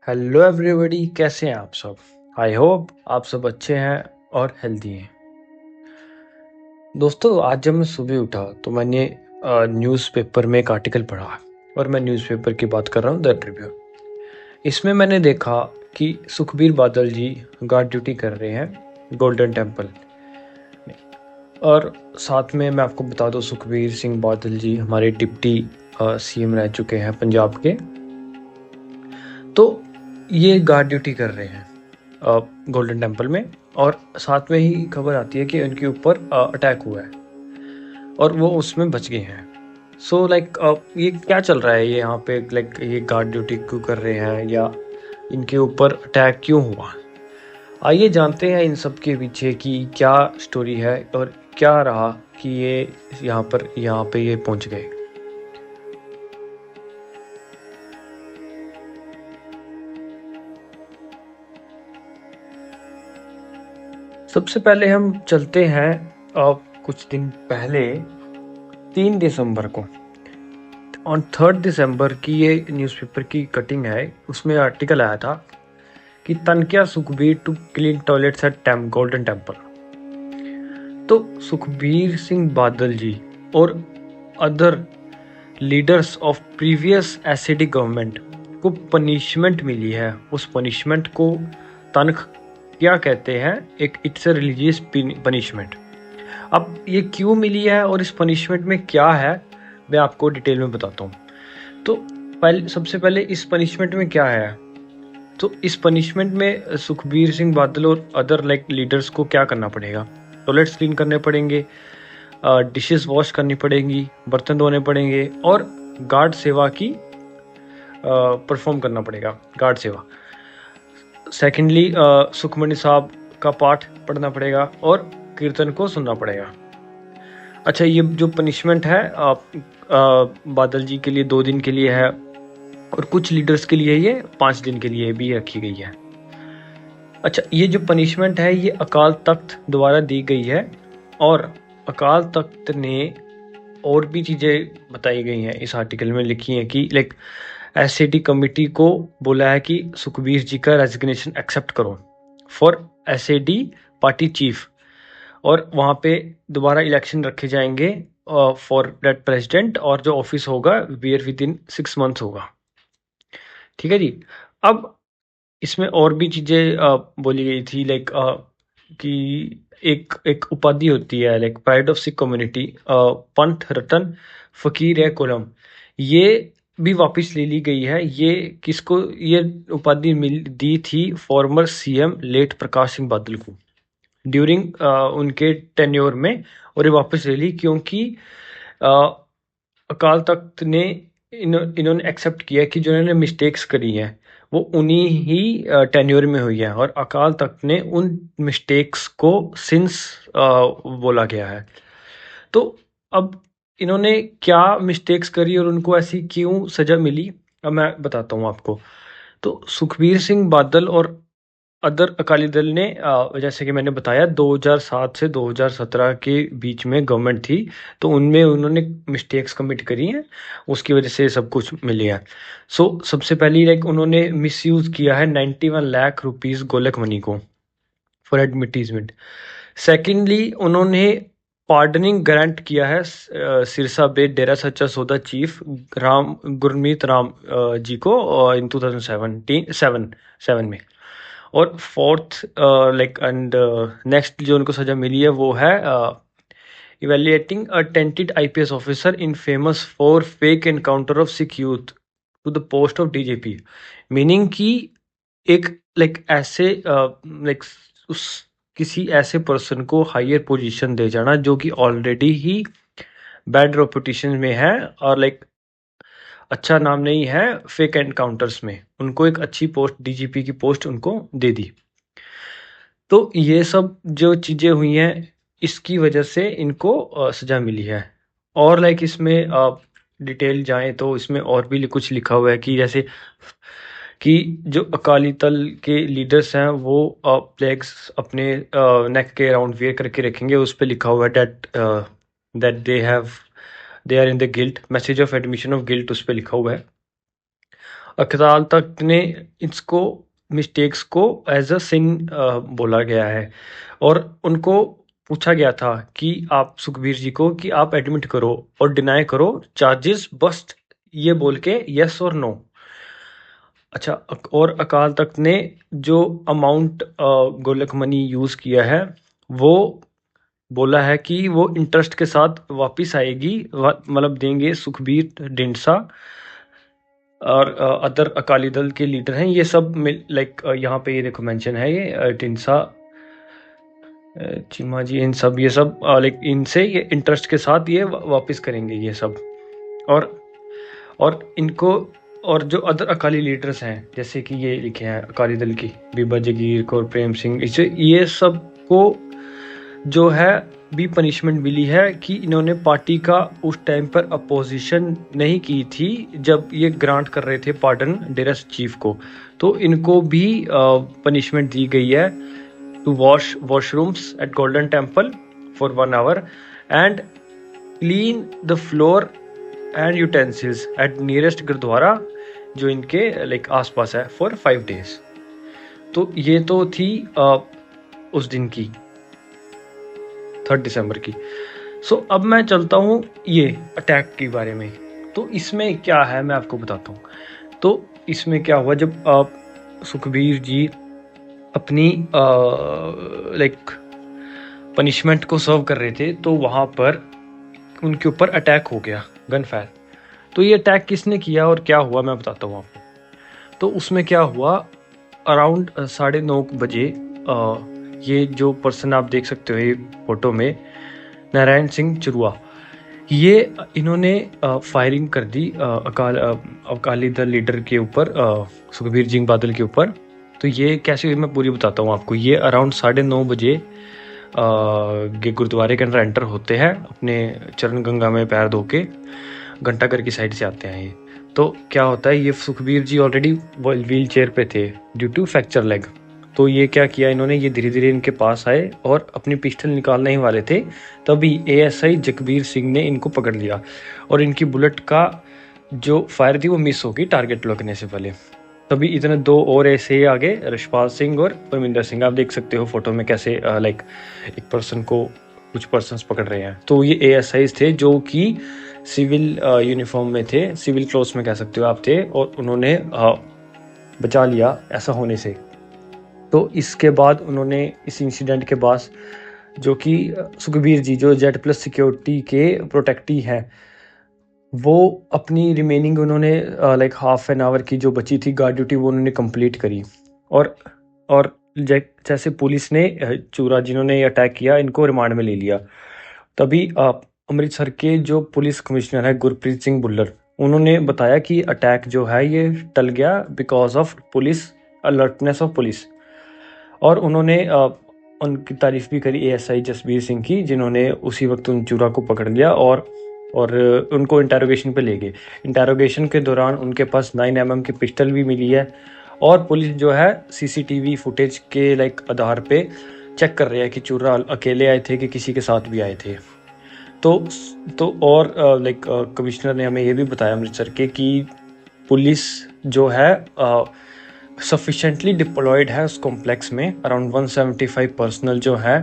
Hello everybody, कैसे हैं आप सब। आई होप आप सब अच्छे हैं और हेल्दी हैं। दोस्तों, आज जब मैं सुबह उठा तो मैंने न्यूज़पेपर में एक आर्टिकल पढ़ा और मैं न्यूज़पेपर की बात कर रहा हूँ, द ट्रिब्यून। इसमें मैंने देखा कि सुखबीर बादल जी गार्ड ड्यूटी कर रहे हैं गोल्डन टेम्पल में। और साथ में मैं आपको बता दूं, सुखबीर सिंह बादल जी हमारे डिप्टी सीएम रह चुके हैं पंजाब के। तो ये गार्ड ड्यूटी कर रहे हैं गोल्डन टेम्पल में, और साथ में ही खबर आती है कि उनके ऊपर अटैक हुआ है और वो उसमें बच गए हैं। सो लाइक ये क्या चल रहा है, ये यहाँ पे लाइक ये गार्ड ड्यूटी क्यों कर रहे हैं या इनके ऊपर अटैक क्यों हुआ। आइए जानते हैं इन सब के पीछे की क्या स्टोरी है और क्या रहा कि ये यहाँ पे ये पहुंच गए। सबसे पहले हम चलते हैं कुछ दिन पहले, 3 दिसंबर को। ऑन 3 दिसंबर की ये न्यूज़पेपर की कटिंग है, उसमें आर्टिकल आया था कि tankhaiya Sukhbir to clean toilets at golden Temple. तो सुखबीर सिंह बादल जी और other leaders of previous SAD government को पनिशमेंट मिली है। उस पनिशमेंट को तनख क्या कहते हैं, एक इट्स अ रिलीजियस पनिशमेंट। अब ये क्यों मिली है और इस पनिशमेंट में क्या है, मैं आपको डिटेल में बताता हूँ। तो सबसे पहले इस पनिशमेंट में क्या है। तो इस पनिशमेंट में सुखबीर सिंह बादल और अदर लाइक लीडर्स को क्या करना पड़ेगा, टॉयलेट्स क्लीन करने पड़ेंगे, डिशेस वॉश करनी पड़ेंगी, बर्तन धोने पड़ेंगे और गार्ड सेवा की परफॉर्म करना पड़ेगा, गार्ड सेवा। सेकेंडली सुखमणि साहब का पाठ पढ़ना पड़ेगा और कीर्तन को सुनना पड़ेगा। अच्छा, ये जो पनिशमेंट है बादल जी के लिए 2 दिन के लिए है और कुछ लीडर्स के लिए ये 5 दिन के लिए भी रखी गई है। अच्छा, ये जो पनिशमेंट है ये अकाल तख्त द्वारा दी गई है और अकाल तख्त ने और भी चीज़ें बताई गई हैं, इस आर्टिकल में लिखी हैं कि लाइक एसएडी कमेटी को बोला है कि सुखबीर जी का रेजिग्नेशन एक्सेप्ट करो फॉर एसएडी पार्टी चीफ, और वहाँ पे दोबारा इलेक्शन रखे जाएंगे फॉर दैट प्रेसिडेंट, और जो ऑफिस होगा बियर विद इन 6 मंथ्स होगा। ठीक है जी। अब इसमें और भी चीज़ें बोली गई थी, लाइक कि एक एक उपाधि होती है like pride of Sikh community, पंथ रतन फकीर है कोलम, ये भी वापस ले ली गई है। ये किसको ये उपाधि मिल दी थी, farmer CM late Prakash Singh Badal को ड्यूरिंग उनके टेन्योर में, और ये वापस ले ली क्योंकि अकाल तख्त ने इन्होंने एक्सेप्ट किया कि जो इन्होंने मिस्टेक्स करी हैं वो उन्हीं ही टेन्योर में हुई है, और अकाल तख्त ने उन मिस्टेक्स को सिंस बोला गया है। तो अब इन्होंने क्या मिस्टेक्स करी और उनको ऐसी क्यों सजा मिली, अब मैं बताता हूँ आपको। तो सुखबीर सिंह बादल और अदर अकाली दल ने जैसे कि मैंने बताया 2007 से 2017 के बीच में गवर्नमेंट थी, तो उनमें उन्होंने मिस्टेक्स कमिट करी हैं, उसकी वजह से सब कुछ मिली है। सो सबसे पहली लाइक उन्होंने मिसयूज किया है 91 लाख रुपीस गोलक मनी को फॉर एडवर्टीजमेंट। सेकेंडली उन्होंने पार्डनिंग ग्रांट किया है सिरसा बे डेरा सच्चा सौदा चीफ राम गुरमीत राम जी को इन 2017 में। और फोर्थ लाइक एंड नेक्स्ट जो उनको सजा मिली है वो है evaluating a tainted IPS officer infamous for fake encounter of Sikh youth to the post of DGP. Meaning कि एक लाइक ऐसे लाइक उस किसी ऐसे पर्सन को हायर पोजीशन दे जाना जो कि ऑलरेडी ही बैड रेपुटेशन में है और लाइक अच्छा नाम नहीं है फेक एनकाउंटर्स में, उनको एक अच्छी पोस्ट डीजीपी की पोस्ट उनको दे दी। तो ये सब जो चीज़ें हुई हैं इसकी वजह से इनको सज़ा मिली है। और लाइक इसमें डिटेल जाएँ तो इसमें और भी कुछ लिखा हुआ है कि जैसे कि जो अकाली दल के लीडर्स हैं वो फ्लैग्स अपने नेक के अराउंड वेयर करके रखेंगे, उस पे लिखा हुआ है that they are in the guilt, message of admission of guilt उस पे लिखा हुआ है। अकाल तख्त ने इसको मिस्टेक्स को एज अ सिन बोला गया है और उनको पूछा गया था कि आप सुखबीर जी को कि आप एडमिट करो और डिनाई करो चार्जेस, बस ये बोल के यस और नो। अच्छा, और अकाल तख्त ने जो अमाउंट गोलक मनी यूज किया है वो बोला है कि वो इंटरेस्ट के साथ वापस आएगी, मतलब देंगे सुखबीर ढींडसा और अदर अकाली दल के लीडर हैं ये सब लाइक यहाँ पे ये देखो मेंशन है ये ढींडसा चीमा जी, इन सब ये सब लाइक इनसे ये इंटरेस्ट के साथ ये वापस करेंगे ये सब। और इनको और जो अदर अकाली लीडर्स हैं जैसे कि ये लिखे हैं अकाली दल की बीबा जगीर कौर, प्रेम सिंह, इसे ये सब को जो है भी पनिशमेंट मिली है कि इन्होंने पार्टी का उस टाइम पर अपोजिशन नहीं की थी जब ये ग्रांट कर रहे थे पार्डन डेरस चीफ को, तो इनको भी पनिशमेंट दी गई है to wash washrooms at golden temple for 1 hour and clean the floor and utensils at nearest gurdwara जो इनके लाइक आसपास है फॉर 5 days। तो ये तो थी उस दिन की 3 दिसंबर की। सो अब मैं चलता हूँ ये अटैक के बारे में। तो इसमें क्या है मैं आपको बताता हूँ। तो इसमें क्या हुआ जब सुखबीर जी अपनी लाइक पनिशमेंट को सर्व कर रहे थे तो वहाँ पर उनके ऊपर अटैक हो गया, गन फायर। तो ये अटैक किसने किया और क्या हुआ मैं बताता हूँ आपको। तो उसमें क्या हुआ, अराउंड 9:30 बजे ये जो पर्सन आप देख सकते हो ये फोटो में, नारायण सिंह चुरुआ, ये इन्होंने फायरिंग कर दी अकाली दल लीडर के ऊपर, सुखबीर सिंह बादल के ऊपर। तो ये कैसे हुई मैं पूरी बताता हूँ आपको। ये अराउंड 9:30 बजे गुरुद्वारे के अंदर एंटर होते हैं, अपने चरण गंगा में पैर धो के घंटाघर की साइड से आते हैं ये। तो क्या होता है, ये Sukhbir ji already wheel chair पे थे ड्यू टू फ्रैक्चर लेग। तो ये क्या किया इन्होंने, ये धीरे धीरे इनके पास आए और अपनी पिस्टल निकालने ही वाले थे तभी एएसआई जगबीर सिंह ने इनको पकड़ लिया और इनकी बुलेट का जो फायर थी वो मिस होगी टारगेट लगने से पहले। तभी इतने 2 और ऐसे आगे, रशपाल सिंह और परमिंदर सिंह, आप देख सकते हो फोटो में कैसे लाइक एक पर्सन को कुछ पर्सन्स पकड़ रहे हैं। तो ये एएसआई थे जो कि सिविल यूनिफॉर्म में थे, सिविल क्लोथ्स में कह सकते हो आप थे, और उन्होंने बचा लिया ऐसा होने से। तो इसके बाद उन्होंने इस इंसिडेंट के बाद जो कि सुखबीर जी जो Z+ सिक्योरिटी के प्रोटेक्टी हैं वो अपनी रिमेनिंग उन्होंने लाइक हाफ एन आवर की जो बची थी गार्ड ड्यूटी वो उन्होंने कंप्लीट करी। और जैसे पुलिस ने चूरा जिन्होंने अटैक किया इनको रिमांड में ले लिया। तभी अमृतसर के जो पुलिस कमिश्नर है गुरप्रीत सिंह भुल्लर, उन्होंने बताया कि अटैक जो है ये टल गया because of police alertness of police. और उन्होंने उनकी तारीफ भी करी एएसआई जसबीर सिंह की, जिन्होंने उसी वक्त उन चूरा को पकड़ लिया और उनको इंटेरोगेशन पे ले गए। इंटेरोगेशन के दौरान उनके पास 9mm की पिस्टल भी मिली है और पुलिस जो है सीसीटीवी फुटेज के लाइक आधार पे चेक कर रहे हैं कि चूरा अकेले आए थे कि किसी के साथ भी आए थे। तो और लाइक कमिश्नर ने हमें ये भी बताया अमृतसर के कि पुलिस जो है सफिशेंटली डिप्लॉयड है उस कॉम्प्लेक्स में। अराउंड 175 पर्सनल जो है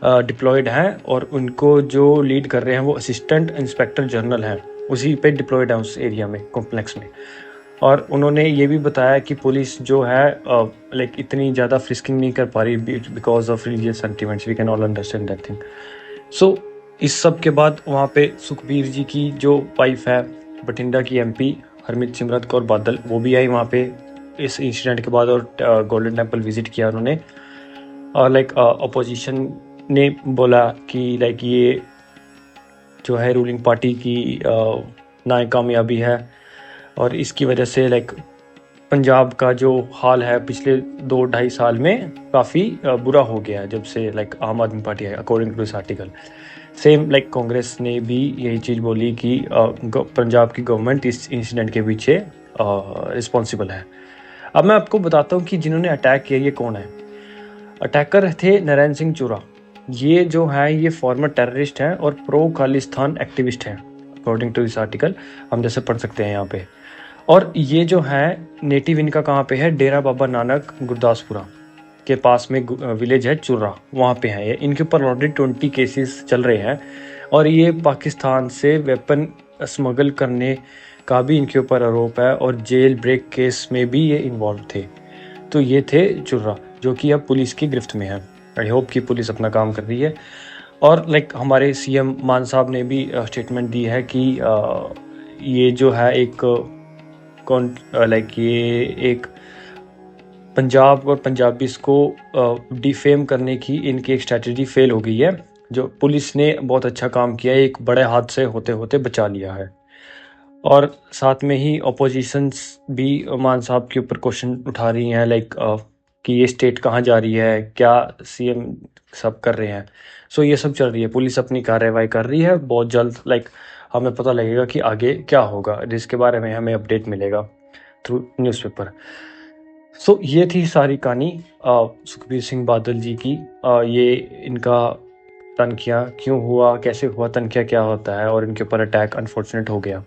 डिप्लॉयड हैं और उनको जो लीड कर रहे हैं वो असिस्टेंट इंस्पेक्टर जनरल हैं, उसी पे डिप्लॉयड है उस एरिया में, कॉम्प्लेक्स में। और उन्होंने ये भी बताया कि पुलिस जो है लाइक इतनी ज़्यादा फ्रिस्किंग नहीं कर पा रही because of religious sentiments, we can all understand that thing. So इस सब के बाद वहाँ पे सुखबीर जी की जो वाइफ है बठिंडा की MP हरमीत सिमरत कौर बादल, वो भी आई वहाँ पे इस इंसिडेंट के बाद और गोल्डन टेम्पल विजिट किया उन्होंने। और लाइक अपोजिशन ने बोला कि लाइक ये जो है रूलिंग पार्टी की नाकामयाबी है और इसकी वजह से लाइक पंजाब का जो हाल है पिछले 2-2.5 साल में काफ़ी बुरा हो गया है जब से लाइक आम आदमी पार्टी है, according to this article. Same like Congress ने भी यही चीज़ बोली कि पंजाब की गवर्नमेंट इस इंसिडेंट के पीछे रिस्पॉन्सिबल है। अब मैं आपको बताता हूँ कि जिन्होंने अटैक किया ये कौन है। अटैकर थे नारायण सिंह चूरा। ये जो है ये फॉर्मर टेररिस्ट हैं और प्रो खालिस्तान एक्टिविस्ट हैं, अकॉर्डिंग टू दिस आर्टिकल, हम जैसे पढ़ सकते हैं यहाँ पे। और ये जो है नेटिव इनका कहाँ पे है, डेरा बाबा नानक गुरदासपुरा के पास में विलेज है चुर्रा, वहाँ पे है ये। इनके ऊपर ऑलरेडी 20 केसेस चल रहे हैं और ये पाकिस्तान से वेपन स्मगल करने का भी इनके ऊपर आरोप है और जेल ब्रेक केस में भी ये इन्वॉल्व थे। तो ये थे चुर्रा, जो कि अब पुलिस की गिरफ्त में है। आई होप कि पुलिस अपना काम कर रही है। और हमारे सीएम मान साहब ने भी स्टेटमेंट दी है कि ये जो है एक ये एक पंजाब और पंजाबीज को डिफेम करने की इनकी एक स्ट्रैटेजी फेल हो गई है, जो पुलिस ने बहुत अच्छा काम किया है, एक बड़े हादसे होते होते बचा लिया है। और साथ में ही अपोजिशंस भी मान साहब के ऊपर क्वेश्चन उठा रही हैं कि ये स्टेट कहाँ जा रही है, क्या सीएम सब कर रहे हैं। सो ये सब चल रही है, पुलिस अपनी कार्रवाई कर रही है। बहुत जल्द हमें पता लगेगा कि आगे क्या होगा, जिसके बारे में हमें अपडेट मिलेगा थ्रू न्यूज़पेपर। सो ये थी सारी कहानी सुखबीर सिंह बादल जी की। ये इनका तनखिया क्यों हुआ, कैसे हुआ, तनखिया क्या होता है, और इनके ऊपर अटैक अनफॉर्चुनेट हो गया।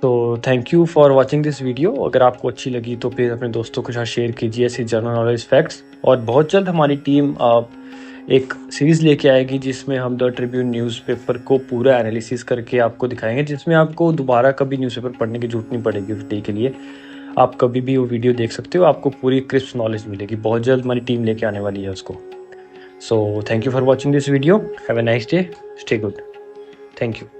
तो thank you for watching this video. अगर आपको अच्छी लगी तो प्लीज़ अपने दोस्तों के साथ शेयर कीजिए ऐसी जनरल नॉलेज फैक्ट्स। और बहुत जल्द हमारी टीम एक सीरीज़ लेके आएगी जिसमें हम द ट्रिब्यून न्यूज़पेपर को पूरा एनालिसिस करके आपको दिखाएंगे, जिसमें आपको दोबारा कभी न्यूज़पेपर पढ़ने की जरूरत नहीं पड़ेगी उस डे के लिए। आप कभी भी वो वीडियो देख सकते हो, आपको पूरी क्रिस्प नॉलेज मिलेगी। बहुत जल्द हमारी टीम लेके आने वाली है उसको। So thank you for watching this video. Have a nice day, stay good, thank you.